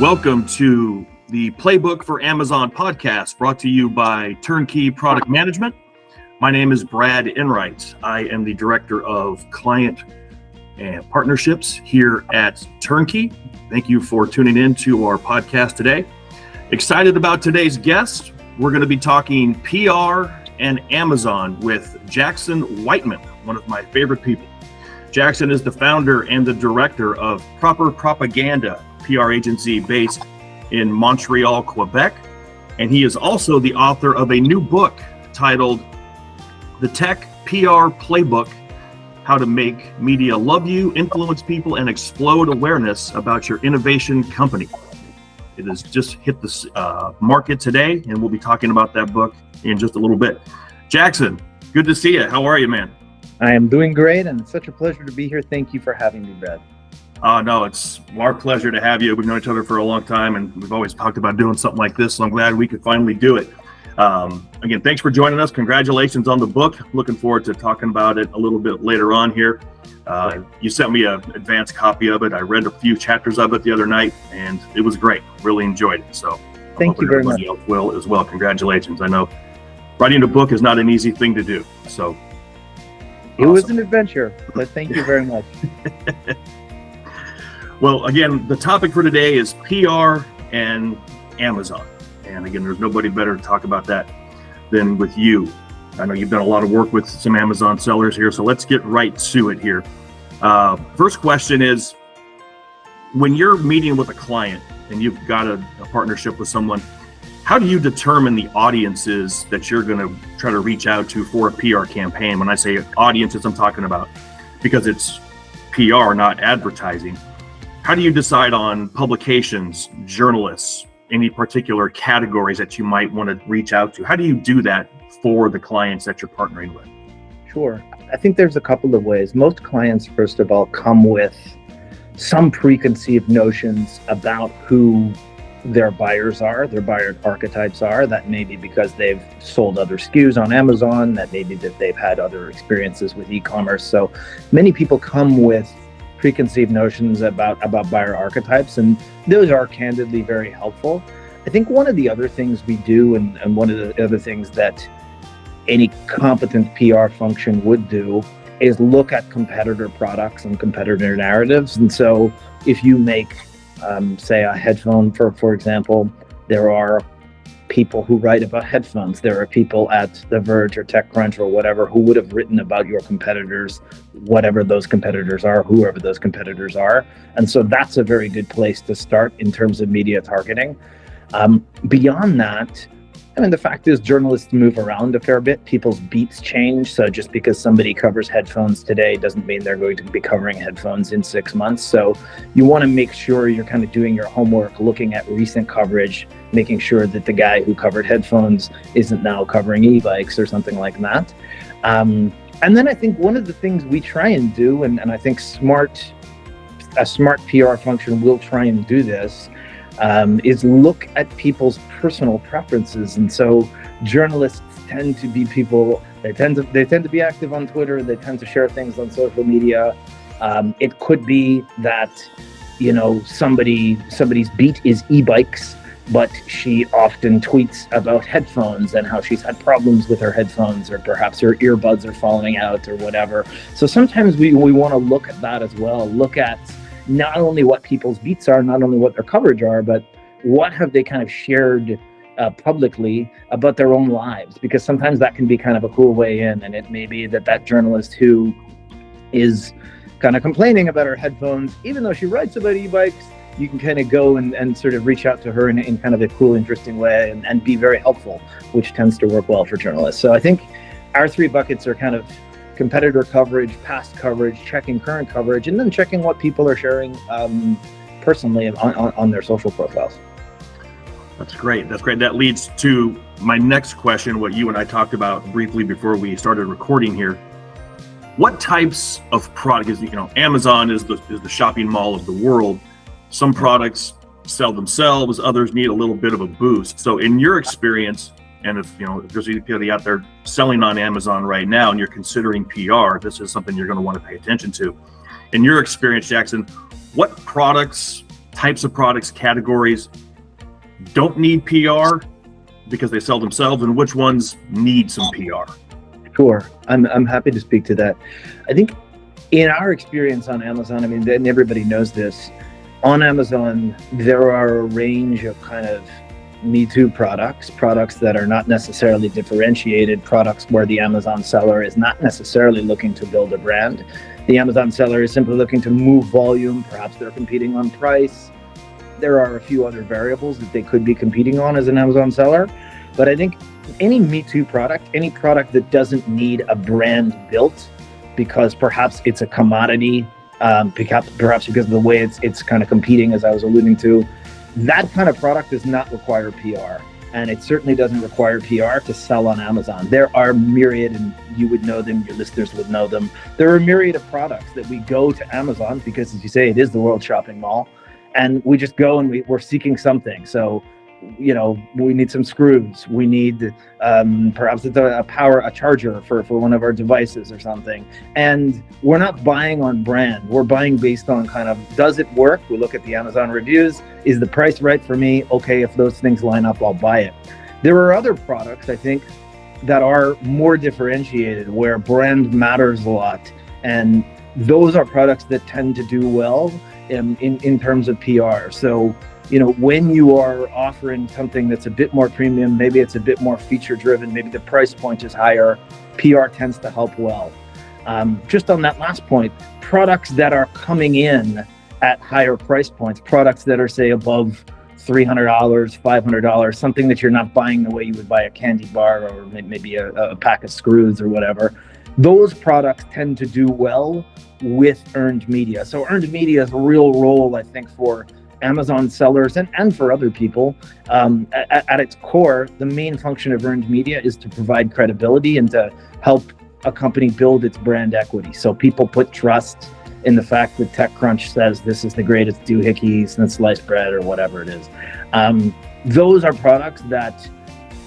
Welcome to the Playbook for Amazon podcast, brought to you by TurnKey Product Management. My name is Brad Enright. I am the Director of Client and Partnerships here at TurnKey. Thank you for tuning in to our podcast today. Excited about today's guest. We're going to be talking PR and Amazon with Jackson Whiteman, one of my favorite people. Jackson is the founder and the director of Proper Propaganda, PR agency based in Montreal, Quebec. And he is also the author of a new book titled The Tech PR Playbook, How to Make Media Love You, Influence People, and Explode Awareness About Your Innovation Company. It has just hit the market today, and we'll be talking about that book in just a little bit. Jackson, good to see you. How are you, man? I am doing great, and it's such a pleasure to be here. Thank you for having me, Brad. No, it's our pleasure to have you. We've known each other for a long time, and we've always talked about doing something like this, so I'm glad we could finally do it. Again, thanks for joining us. Congratulations on the book. Looking forward to talking about it a little bit later on here. You sent me an advanced copy of it. I read a few chapters of it the other night, and it was great. Really enjoyed it. So thank you very much. Else will as well. Congratulations. I know writing a book is not an easy thing to do. So it was an adventure, but thank you very much. Well, again, the topic for today is PR and Amazon. And again, there's nobody better to talk about that than with you. I know you've done a lot of work with some Amazon sellers here, so let's get right to it here. First question is, when you're meeting with a client and you've got a partnership with someone, how do you determine the audiences that you're going to try to reach out to for a PR campaign? When I say audiences, I'm talking about because it's PR, not advertising. How do you decide on publications, journalists, any particular categories that you might want to reach out to? How do you do that for the clients that you're partnering with? Sure. I think there's a couple of ways. Most clients, first of all, come with some preconceived notions about who their buyers are, their buyer archetypes are. That may be because they've sold other SKUs on Amazon, that may be that they've had other experiences with e-commerce. So many people come with preconceived notions about buyer archetypes, and those are candidly very helpful. I think one of the other things we do, and one of the other things that any competent PR function would do, is look at competitor products and competitor narratives. And so if you make say a headphone, for example, there are people who write about headphones. There are people at The Verge or TechCrunch or whatever who would have written about your competitors, whatever those competitors are, whoever those competitors are. And so that's a very good place to start in terms of media targeting. Beyond that, I mean, the fact is journalists move around a fair bit. People's beats change. So just because somebody covers headphones today doesn't mean they're going to be covering headphones in 6 months. So you want to make sure you're kind of doing your homework, looking at recent coverage, making sure that the guy who covered headphones isn't now covering e-bikes or something like that. And then I think one of the things we try and do, and I think a smart PR function will try and do this, is look at people's personal preferences. And so journalists tend to be people, they tend to be active on Twitter, they tend to share things on social media. It could be that, you know, somebody's beat is e-bikes, but she often tweets about headphones and how she's had problems with her headphones, or perhaps her earbuds are falling out or whatever. So sometimes we want to look at that as well, look at not only what people's beats are, not only what their coverage are, but what have they kind of shared publicly about their own lives, because sometimes that can be kind of a cool way in. And it may be that journalist who is kind of complaining about her headphones, even though she writes about e-bikes, you can kind of go and sort of reach out to her in kind of a cool, interesting way and be very helpful, which tends to work well for journalists. So I think our three buckets are kind of competitor coverage, past coverage, checking current coverage, and then checking what people are sharing personally on their social profiles. That's great. That's great. That leads to my next question, what you and I talked about briefly before we started recording here. What types of products, you know, Amazon is the shopping mall of the world. Some products sell themselves, others need a little bit of a boost. So in your experience, and if there's anybody out there selling on Amazon right now and you're considering PR, this is something you're going to want to pay attention to. In your experience, Jackson, what products types of products, categories don't need PR because they sell themselves, and which ones need some PR? Sure. I'm happy to speak to that. I think in our experience on Amazon, I mean, and everybody knows this, on Amazon, there are a range of kind of Me Too products that are not necessarily differentiated, products where the Amazon seller is not necessarily looking to build a brand. The Amazon seller is simply looking to move volume. Perhaps they're competing on price. There are a few other variables that they could be competing on as an Amazon seller. But I think any Me Too product, any product that doesn't need a brand built because perhaps it's a commodity, perhaps because of the way it's kind of competing, as I was alluding to, that kind of product does not require PR. And it certainly doesn't require PR to sell on Amazon. There are myriad, and you would know them, your listeners would know them. There are a myriad of products that we go to Amazon because, as you say, it is the world shopping mall. And we just go and we're seeking something. So, you know, we need some screws. We need perhaps it's a charger for one of our devices or something. And we're not buying on brand. We're buying based on kind of, does it work? We look at the Amazon reviews. Is the price right for me? Okay, if those things line up, I'll buy it. There are other products, I think, that are more differentiated, where brand matters a lot. And those are products that tend to do well in terms of PR. So, you know, when you are offering something that's a bit more premium, maybe it's a bit more feature driven, maybe the price point is higher, PR tends to help well. Just on that last point, products that are coming in at higher price points, products that are, say, above $300, $500, something that you're not buying the way you would buy a candy bar or maybe a pack of screws or whatever, those products tend to do well with earned media. So earned media is a real role, I think, for Amazon sellers and for other people. At its core, the main function of earned media is to provide credibility and to help a company build its brand equity. So people put trust in the fact that TechCrunch says this is the greatest doohickey since sliced bread or whatever it is. Those are products that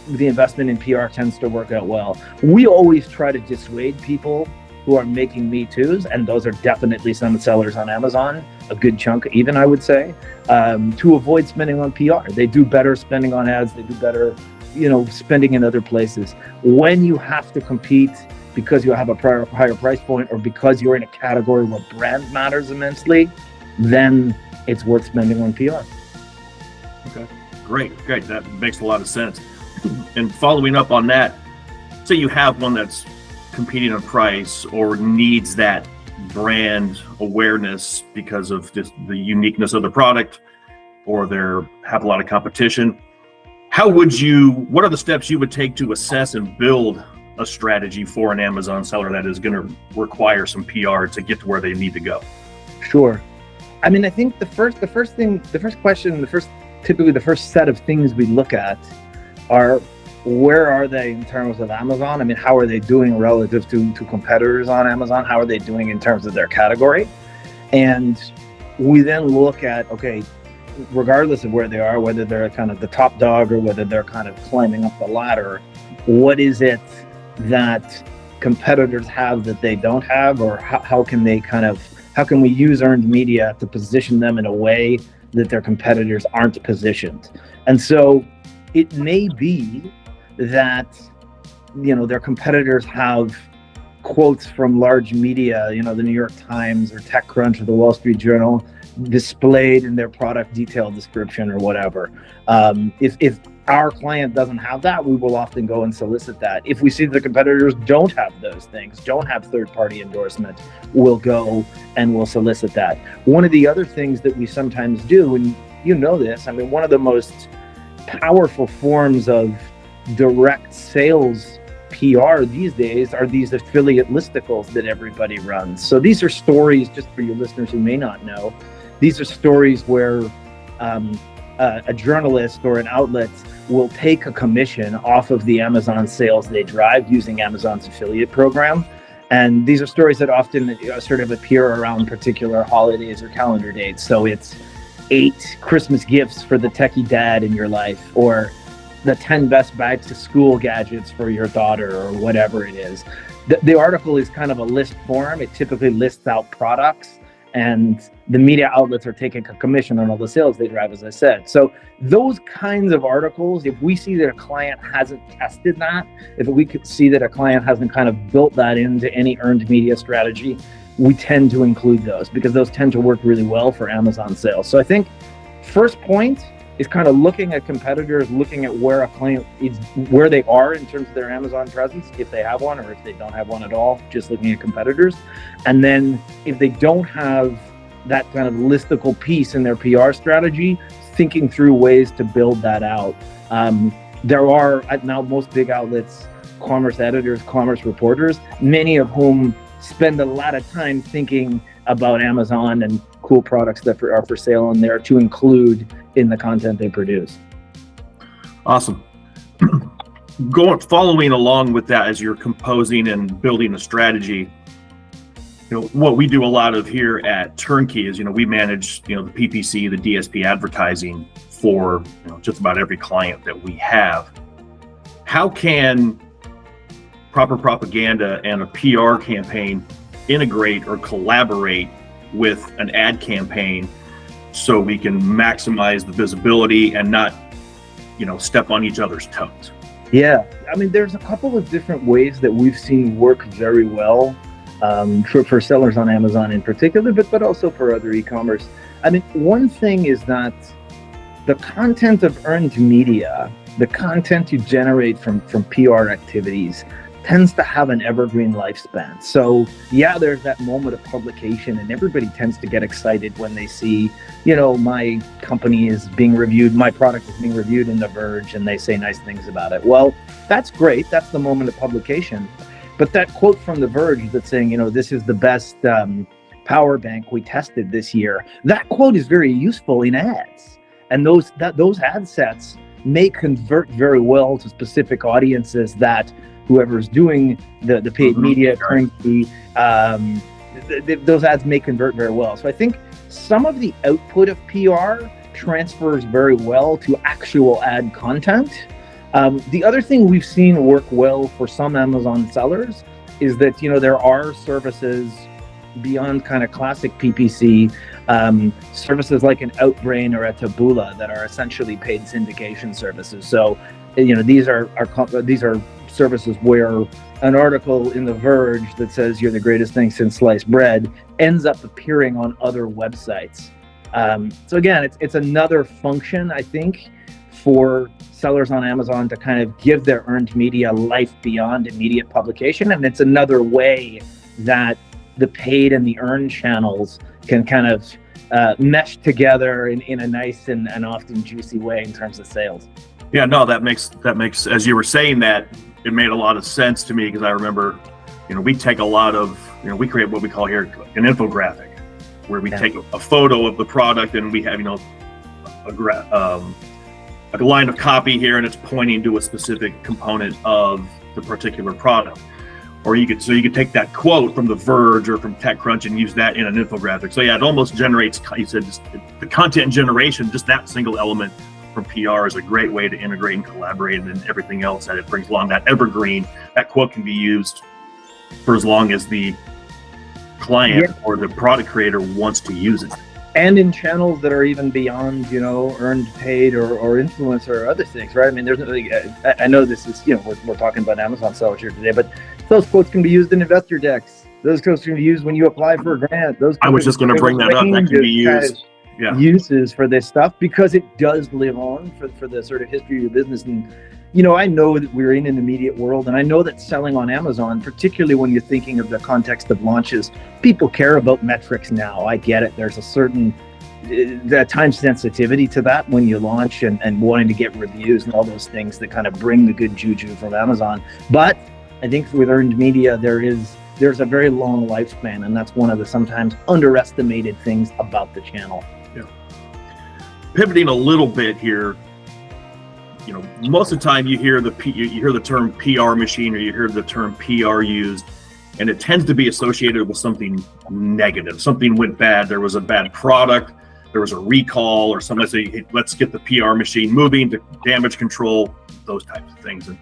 the investment in PR tends to work out well. We always try to dissuade people who are making Me Too's, and those are definitely some sellers on Amazon, a good chunk even, I would say, to avoid spending on PR. They do better spending on ads, they do better, you know, spending in other places. When you have to compete because you have a higher price point or because you're in a category where brand matters immensely, then it's worth spending on PR. Okay, great. That makes a lot of sense. And following up on that, say you have one that's competing on price or needs that brand awareness because of just the uniqueness of the product, or they have a lot of competition. What are the steps you would take to assess and build a strategy for an Amazon seller that is going to require some PR to get to where they need to go? Sure. I mean, I think typically the first set of things we look at are, where are they in terms of Amazon? I mean, how are they doing relative to competitors on Amazon? How are they doing in terms of their category? And we then look at, okay, regardless of where they are, whether they're kind of the top dog or whether they're kind of climbing up the ladder, what is it that competitors have that they don't have? Or how can we use earned media to position them in a way that their competitors aren't positioned? And so it may be that, you know, their competitors have quotes from large media, you know, the New York Times or TechCrunch or the Wall Street Journal, displayed in their product detail description or whatever. If our client doesn't have that, we will often go and solicit that. If we see the competitors don't have those things, don't have third-party endorsement, we'll go and we'll solicit that. One of the other things that we sometimes do, and you know this, I mean, one of the most powerful forms of direct sales PR these days are these affiliate listicles that everybody runs. So these are stories, just for your listeners who may not know, these are stories where a journalist or an outlet will take a commission off of the Amazon sales they drive using Amazon's affiliate program. And these are stories that often sort of appear around particular holidays or calendar dates. So it's 8 Christmas gifts for the techie dad in your life, or the 10 best back to school gadgets for your daughter, or whatever it is. The article is kind of a list form. It typically lists out products and the media outlets are taking a commission on all the sales they drive, as I said. So those kinds of articles, if we see that a client hasn't tested that, if we could see that a client hasn't kind of built that into any earned media strategy, we tend to include those because those tend to work really well for Amazon sales. So I think first point is kind of looking at competitors, looking at where a client is, where they are in terms of their Amazon presence, if they have one or if they don't have one at all, just looking at competitors. And then if they don't have that kind of listicle piece in their PR strategy, thinking through ways to build that out. There are now most big outlets, commerce editors, commerce reporters, many of whom spend a lot of time thinking about Amazon and cool products that are for sale on there to include in the content they produce. Awesome. Following along with that as you're composing and building a strategy, what we do a lot of here at TurnKey is, we manage, the PPC, the DSP advertising for, just about every client that we have. How can proper propaganda and a PR campaign integrate or collaborate with an ad campaign so we can maximize the visibility and not, step on each other's toes? Yeah, I mean, there's a couple of different ways that we've seen work very well for sellers on Amazon in particular, but also for other e-commerce. I mean, one thing is that the content of earned media, the content you generate from PR activities, tends to have an evergreen lifespan. So yeah, there's that moment of publication and everybody tends to get excited when they see, my company is being reviewed, my product is being reviewed in The Verge and they say nice things about it. Well, that's great. That's the moment of publication. But that quote from The Verge that's saying, this is the best power bank we tested this year, that quote is very useful in ads. And those ad sets may convert very well to specific audiences that whoever's doing the paid media, TurnKey, those ads may convert very well. So I think some of the output of PR transfers very well to actual ad content. The other thing we've seen work well for some Amazon sellers is that, there are services beyond kind of classic PPC, services like an Outbrain or a Taboola that are essentially paid syndication services. So, these are services where an article in The Verge that says you're the greatest thing since sliced bread ends up appearing on other websites. So again, it's another function, I think, for sellers on Amazon to kind of give their earned media life beyond immediate publication. And it's another way that the paid and the earned channels can kind of mesh together in a nice and often juicy way in terms of sales. Yeah, no, that makes, as you were saying that, it made a lot of sense to me because I remember, we take a lot of, we create what we call here an infographic where we take a photo of the product and we have, a line of copy here and it's pointing to a specific component of the particular product. Or you could take that quote from The Verge or from TechCrunch and use that in an infographic. So yeah, it almost generates, you said, just the content generation, just that single element from PR is a great way to integrate and collaborate, and then everything else that it brings along, that evergreen, that quote can be used for as long as the client or the product creator wants to use it. And in channels that are even beyond, earned, paid, or influencer or other things, right? I mean, there's I know this is, we're talking about Amazon sellers here today, but those quotes can be used in investor decks. Those quotes can be used when you apply for a grant. I was just going to bring that up. That can be used. Uses for this stuff because it does live on for the sort of history of your business. And I know that we're in an immediate world, and I know that selling on Amazon, particularly when you're thinking of the context of launches, people care about metrics now. I get it. There's a certain time sensitivity to that when you launch and wanting to get reviews and all those things that kind of bring the good juju from Amazon. But I think with earned media, there's a very long lifespan, and that's one of the sometimes underestimated things about the channel. Pivoting a little bit here, most of the time you hear the term PR machine or you hear the term PR used, and it tends to be associated with something negative. Something went bad. There was a bad product. There was a recall or something. Say, hey, let's get the PR machine moving to damage control, those types of things. And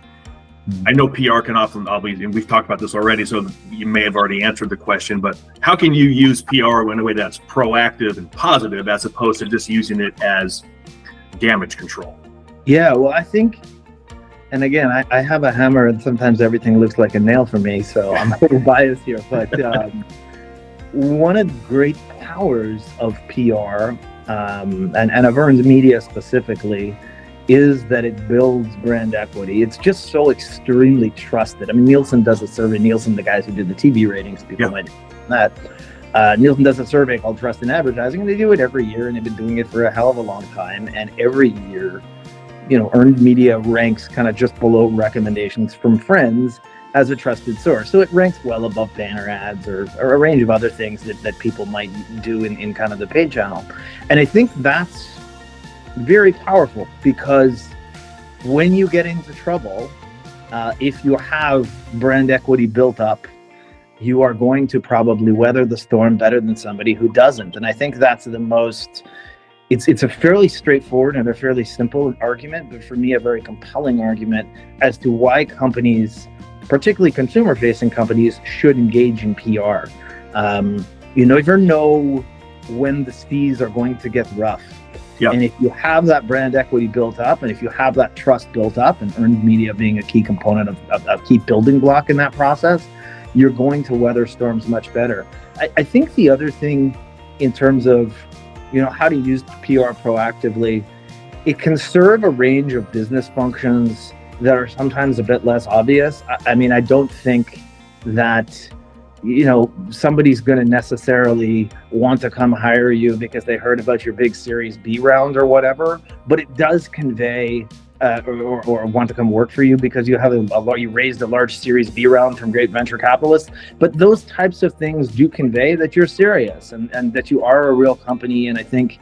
I know PR can often obviously, and we've talked about this already, so you may have already answered the question, but how can you use PR in a way that's proactive and positive as opposed to just using it as damage control? Yeah, well, I think, and again, I have a hammer and sometimes everything looks like a nail for me, so I'm a little biased here, but one of the great powers of PR, and of earned media specifically, is that it builds brand equity. It's just so extremely trusted. I mean, Nielsen does a survey. Nielsen, the guys who did the TV ratings, people might know that. Nielsen does a survey called Trust in Advertising, and they do it every year, and they've been doing it for a hell of a long time. And every year, earned media ranks kind of just below recommendations from friends as a trusted source. So it ranks well above banner ads or a range of other things that people might do in kind of the paid channel. And I think that's very powerful, because when you get into trouble, if you have brand equity built up, you are going to probably weather the storm better than somebody who doesn't. And I think that's the most, it's a fairly straightforward and a fairly simple argument, but for me, a very compelling argument as to why companies, particularly consumer-facing companies, should engage in PR. You never know when the seas are going to get rough. Yep. And if you have that brand equity built up, and if you have that trust built up, and earned media being a key component of a key building block in that process, you're going to weather storms much better. I think the other thing in terms of, how to use PR proactively, it can serve a range of business functions that are sometimes a bit less obvious. I mean, I don't think that somebody's going to necessarily want to come hire you because they heard about your big Series B round or whatever, but it does convey or want to come work for you because you have you raised a large Series B round from great venture capitalists. But those types of things do convey that you're serious and that you are a real company. And I think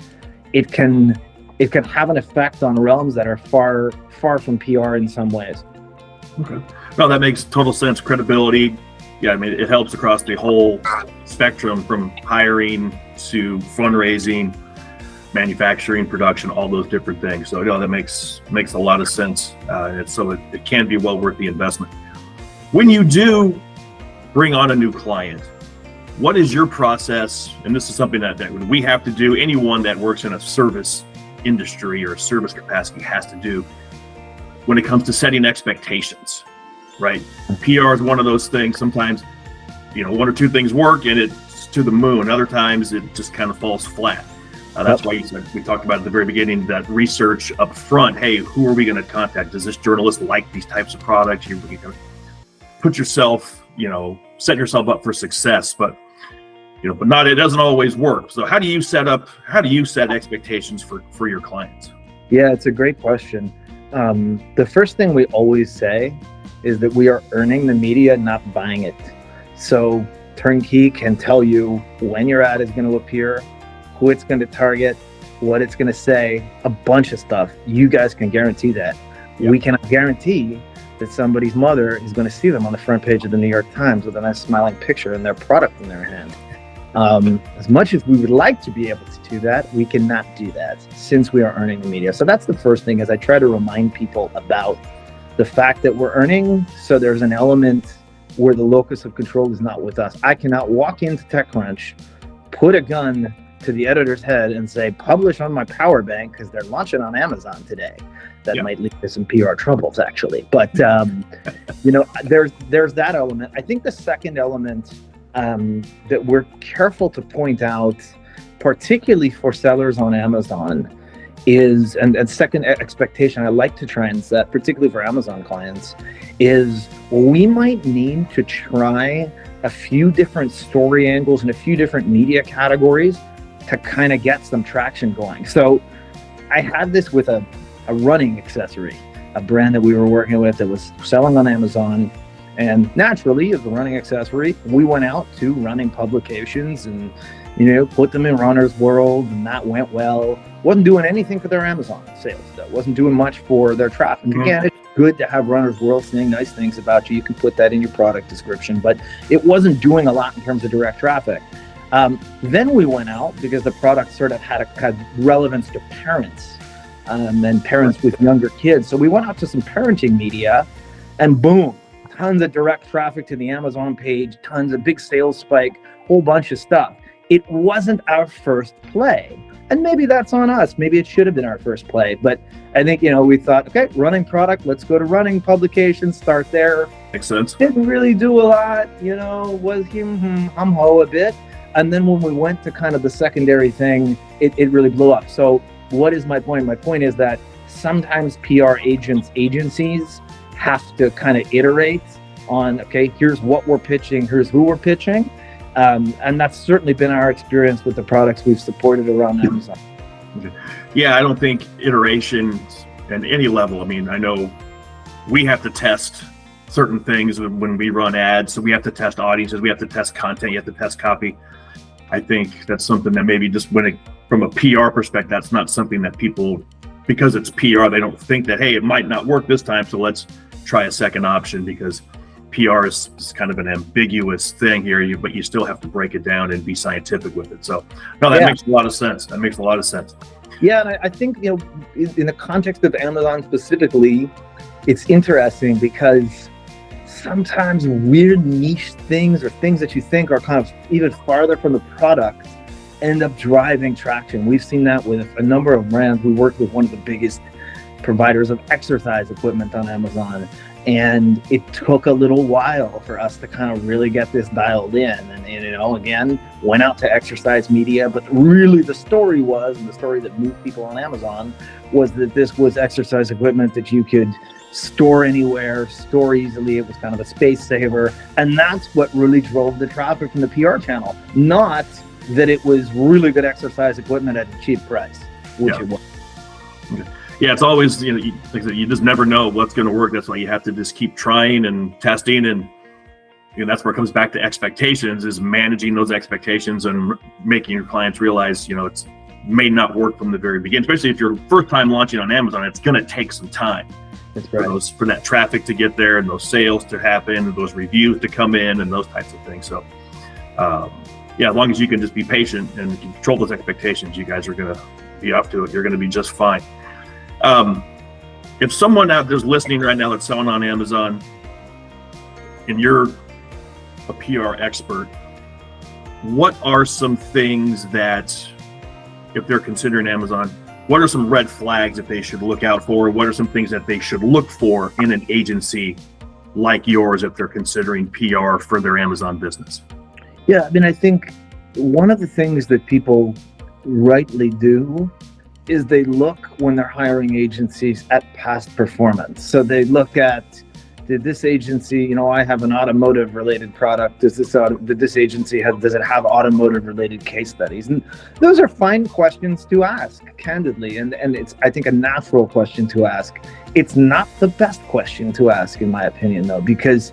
it can have an effect on realms that are far from PR in some ways. Okay. No, that makes total sense. Credibility. Yeah, I mean, it helps across the whole spectrum from hiring to fundraising, manufacturing, production, all those different things. So, that makes a lot of sense. So it can be well worth the investment. When you do bring on a new client, what is your process? And this is something that we have to do. Anyone that works in a service industry or a service capacity has to do when it comes to setting expectations. Right. PR is one of those things. Sometimes, one or two things work and it's to the moon. Other times it just kind of falls flat. That's why we talked about at the very beginning, that research up front. Hey, who are we going to contact? Does this journalist like these types of products? You put yourself, set yourself up for success, but not, it doesn't always work. So how do you set expectations for your clients? Yeah, it's a great question. The first thing we always say is that we are earning the media, not buying it. So TurnKey can tell you when your ad is going to appear, who it's going to target, what it's going to say, a bunch of stuff. You guys can guarantee that. Yep. We cannot guarantee that somebody's mother is going to see them on the front page of the New York Times with a nice smiling picture and their product in their hand. As much as we would like to be able to do that, we cannot do that since we are earning the media. So that's the first thing, is I try to remind people about the fact that we're earning. So there's an element where the locus of control is not with us. I cannot walk into TechCrunch, put a gun to the editor's head and say, publish on my power bank because they're launching on Amazon today. That might lead to some PR troubles, actually. But, there's that element. I think the second element that we're careful to point out, particularly for sellers on Amazon, is, and second expectation I like to try and set, particularly for Amazon clients, is we might need to try a few different story angles and a few different media categories to kind of get some traction going. So I had this with a running accessory, a brand that we were working with that was selling on Amazon. And naturally, as a running accessory, we went out to running publications and, put them in Runner's World, and that went well. Wasn't doing anything for their Amazon sales, though. Wasn't doing much for their traffic. Mm-hmm. Again, it's good to have Runner's World saying nice things about you. You can put that in your product description, but it wasn't doing a lot in terms of direct traffic. Then we went out because the product sort of had relevance to parents and parents with younger kids. So we went out to some parenting media and boom, tons of direct traffic to the Amazon page, tons of big sales spike, whole bunch of stuff. It wasn't our first play. And maybe that's on us. Maybe it should have been our first play. But I think, we thought, okay, running product, let's go to running publications, start there. Makes sense. Didn't really do a lot, was hum-ho a bit. And then when we went to kind of the secondary thing, it really blew up. So what is my point? My point is that sometimes PR agencies have to kind of iterate on, okay, here's what we're pitching, here's who we're pitching. And that's certainly been our experience with the products we've supported around Amazon. Yeah, I don't think iterations at any level. I mean, I know we have to test certain things when we run ads. So we have to test audiences, we have to test content, you have to test copy. I think that's something that maybe just from a PR perspective, that's not something that people, because it's PR, they don't think that, hey, it might not work this time, so let's try a second option, because PR is kind of an ambiguous thing here, but you still have to break it down and be scientific with it. So, no, that makes a lot of sense. That makes a lot of sense. Yeah, and I think, in the context of Amazon specifically, it's interesting because sometimes weird niche things or things that you think are kind of even farther from the product end up driving traction. We've seen that with a number of brands. We worked with one of the biggest providers of exercise equipment on Amazon, and it took a little while for us to kind of really get this dialed in. And again, went out to exercise media, but really the story that moved people on Amazon was that this was exercise equipment that you could store anywhere, store easily. It was kind of a space saver. And that's what really drove the traffic from the PR channel, not that it was really good exercise equipment at a cheap price, which it was. Okay. Yeah, it's always, like I said, you just never know what's going to work. That's why you have to just keep trying and testing. And that's where it comes back to expectations, is managing those expectations and making your clients realize, it's may not work from the very beginning, especially if you're first time launching on Amazon. It's going to take some time. That's right. For that traffic to get there and those sales to happen and those reviews to come in and those types of things. So, as long as you can just be patient and control those expectations, you guys are going to be up to it. You're going to be just fine. If someone out there's listening right now that's selling on Amazon and you're a PR expert, what are some things that, if they're considering Amazon, what are some red flags that they should look out for? What are some things that they should look for in an agency like yours if they're considering PR for their Amazon business? Yeah, I think one of the things that people rightly do is they look, when they're hiring agencies, at past performance. So they look at, did this agency, I have an automotive related product. Does this agency does it have automotive related case studies? And those are fine questions to ask, candidly. And it's, I think, a natural question to ask. It's not the best question to ask, in my opinion, though, because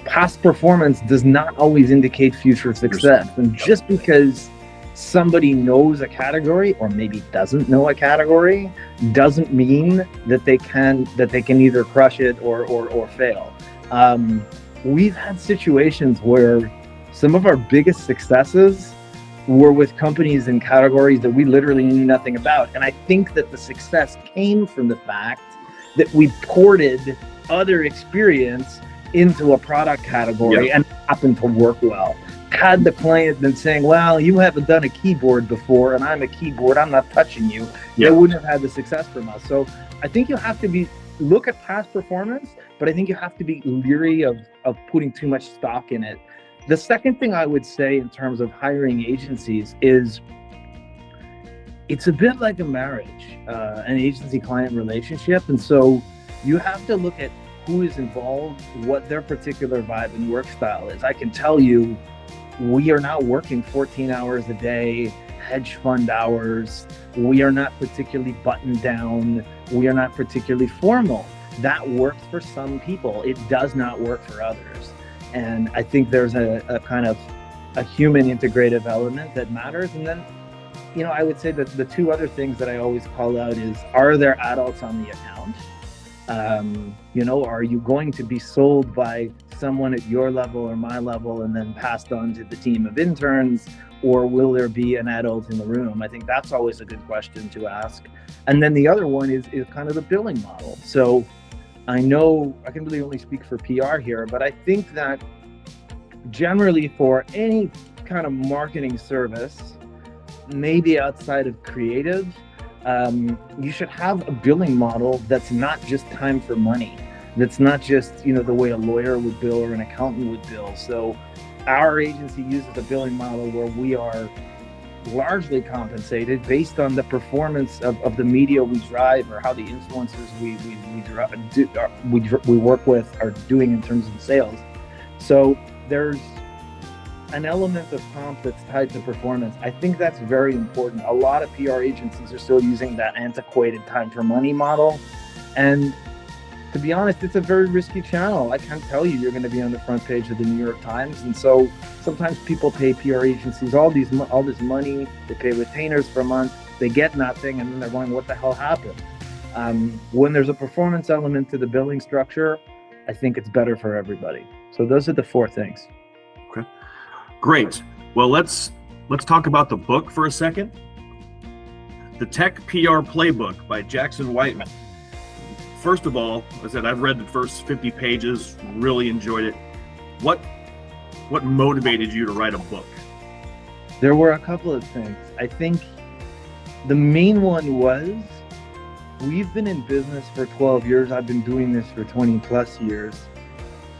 past performance does not always indicate future success. And just because somebody knows a category or maybe doesn't know a category doesn't mean that they can either crush it or fail. We've had situations where some of our biggest successes were with companies in categories that we literally knew nothing about. And I think that the success came from the fact that we ported other experience into a product category and it happened to work well. Had the client been saying, well, you haven't done a keyboard before and I'm a keyboard, I'm not touching you, they wouldn't have had the success from us. So I think you have to look at past performance, but I think you have to be leery of putting too much stock in it. The second thing I would say in terms of hiring agencies is it's a bit like a marriage, an agency-client relationship. And so you have to look at who is involved, what their particular vibe and work style is. I can tell you, we are not working 14 hours a day, hedge fund hours. We are not particularly buttoned down. We are not particularly formal. That works for some people. It does not work for others. And I think there's a kind of a human integrative element that matters. And then, I would say that the two other things that I always call out is, are there adults on the account? Are you going to be sold by someone at your level or my level and then passed on to the team of interns, or will there be an adult in the room? I think that's always a good question to ask. And then the other one is kind of the billing model. So I know I can really only speak for PR here, but I think that generally for any kind of marketing service, maybe outside of creative, you should have a billing model that's not just time for money. That's not just, the way a lawyer would bill or an accountant would bill. So our agency uses a billing model where we are largely compensated based on the performance of the media we drive, or how the influencers we work with are doing in terms of sales. So there's an element of comp that's tied to performance. I think that's very important. A lot of PR agencies are still using that antiquated time for money model. And to be honest, it's a very risky channel. I can't tell you you're going to be on the front page of the New York Times. And so sometimes people pay PR agencies all this money. They pay retainers for a month. They get nothing. And then they're going, what the hell happened? When there's a performance element to the billing structure, I think it's better for everybody. So those are the 4 things. Okay, great. Well, let's talk about the book for a second. The Tech PR Playbook by Jackson Whiteman. First of all, I said I've read the first 50 pages, really enjoyed it. What motivated you to write a book? There were a couple of things. I think the main one was, we've been in business for 12 years. I've been doing this for 20 plus years.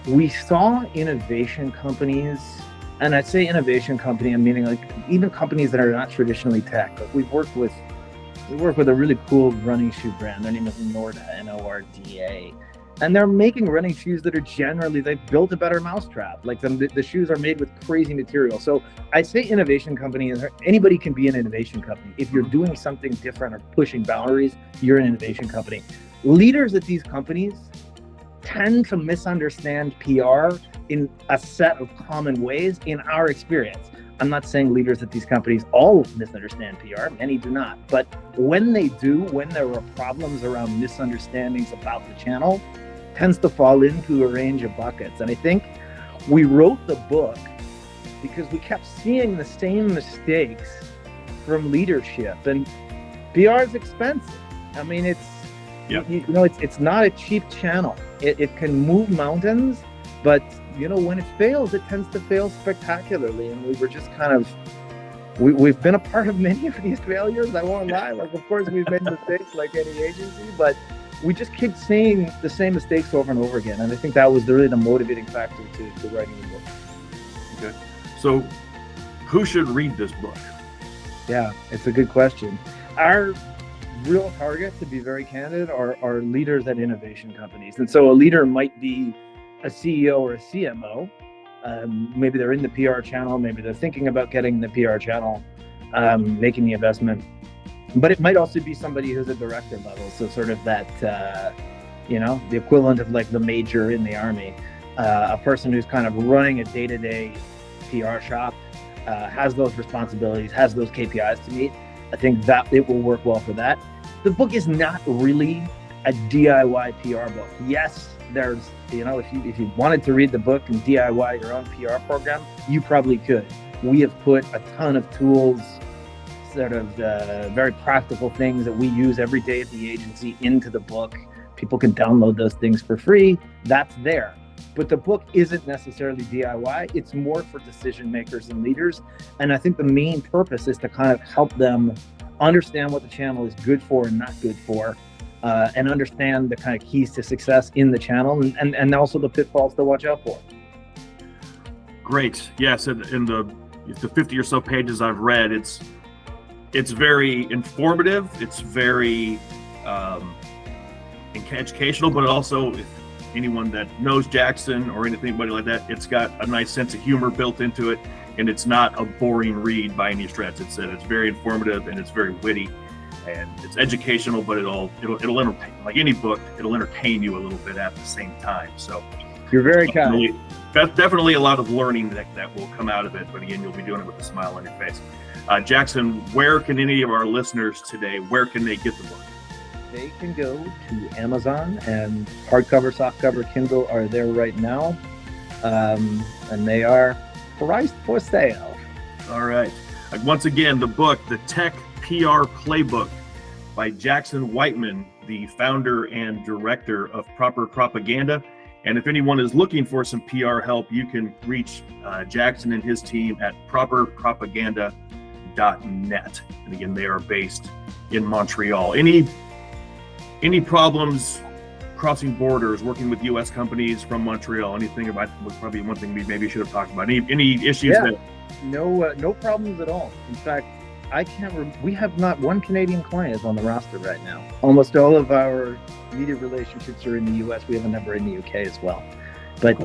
We saw innovation companies, and I say innovation company, I'm meaning like even companies that are not traditionally tech. Like we work with a really cool running shoe brand. Their name is Norda, Norda. And they're making running shoes that are generally, they've built a better mousetrap. Like the shoes are made with crazy material. So I say innovation company, anybody can be an innovation company. If you're doing something different or pushing boundaries, you're an innovation company. Leaders at these companies tend to misunderstand PR in a set of common ways in our experience. I'm not saying leaders at these companies all misunderstand PR, many do not. But when they do, when there are problems around misunderstandings about the channel, tends to fall into a range of buckets. And I think we wrote the book because we kept seeing the same mistakes from leadership. And PR is expensive. I mean, it's not a cheap channel. It can move mountains, but when it fails, it tends to fail spectacularly. And we were just we've been a part of many of these failures. I won't lie. Like, of course, we've made mistakes like any agency, but we just keep seeing the same mistakes over and over again. And I think that was really the motivating factor to writing the book. Okay. So who should read this book? Yeah, it's a good question. Our real target, to be very candid, are leaders at innovation companies. And so a leader might be a CEO or a CMO. Maybe they're in the PR channel. Maybe they're thinking about getting in the PR channel, making the investment. But it might also be somebody who's at director level. So sort of that, the equivalent of like the major in the army, a person who's kind of running a day-to-day PR shop, has those responsibilities, has those KPIs to meet. I think that it will work well for that. The book is not really a DIY PR book. Yes, there's, if you wanted to read the book and DIY your own PR program, you probably could. We have put a ton of tools, sort of very practical things that we use every day at the agency into the book. People can download those things for free. That's there. But the book isn't necessarily DIY. It's more for decision makers and leaders. And I think the main purpose is to kind of help them understand what the channel is good for and not good for, and understand the kind of keys to success in the channel, and also the pitfalls to watch out for. Great. Yes, in the 50 or so pages I've read, it's very informative. It's very educational, but also, if anyone that knows Jackson or anybody like that, it's got a nice sense of humor built into it, and it's not a boring read by any stretch. It's very informative, and it's very witty, and it's educational, but it'll entertain. Like any book, it'll entertain you a little bit at the same time. So you're very kind. Definitely a lot of learning that will come out of it, but again, you'll be doing it with a smile on your face. Jackson, where can any of our listeners today, where can they get the book? They can go to Amazon, and hardcover, softcover, Kindle are there right now. And they are priced for sale. All right. Once again, the book, The Tech PR Playbook by Jackson Whiteman, the founder and director of Proper Propaganda. And if anyone is looking for some PR help, you can reach Jackson and his team at properpropaganda.net. And again, they are based in Montreal. Any problems crossing borders, working with U.S. companies from Montreal? Anything about was probably one thing we maybe should have talked about. Any issues? Yeah, no problems at all. In fact, we have not one Canadian client on the roster right now. Almost all of our media relationships are in the U.S. We have a number in the U.K. as well. But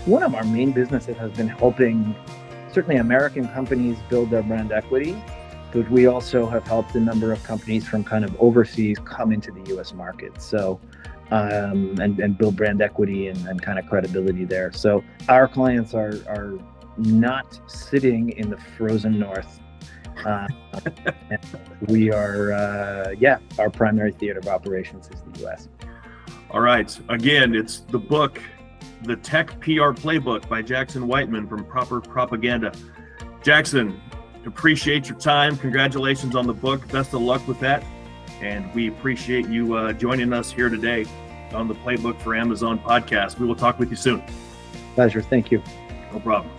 one of our main businesses has been helping certainly American companies build their brand equity, but we also have helped a number of companies from kind of overseas come into the U.S. market. So and build brand equity and kind of credibility there. So our clients are not sitting in the frozen north. We are, our primary theater of operations is the U.S. All right. Again, it's the book, The Tech PR Playbook by Jackson Whiteman from Proper Propaganda. Jackson, appreciate your time. Congratulations on the book. Best of luck with that. And we appreciate you joining us here today on the Playbook for Amazon podcast. We will talk with you soon. Pleasure. Thank you. No problem.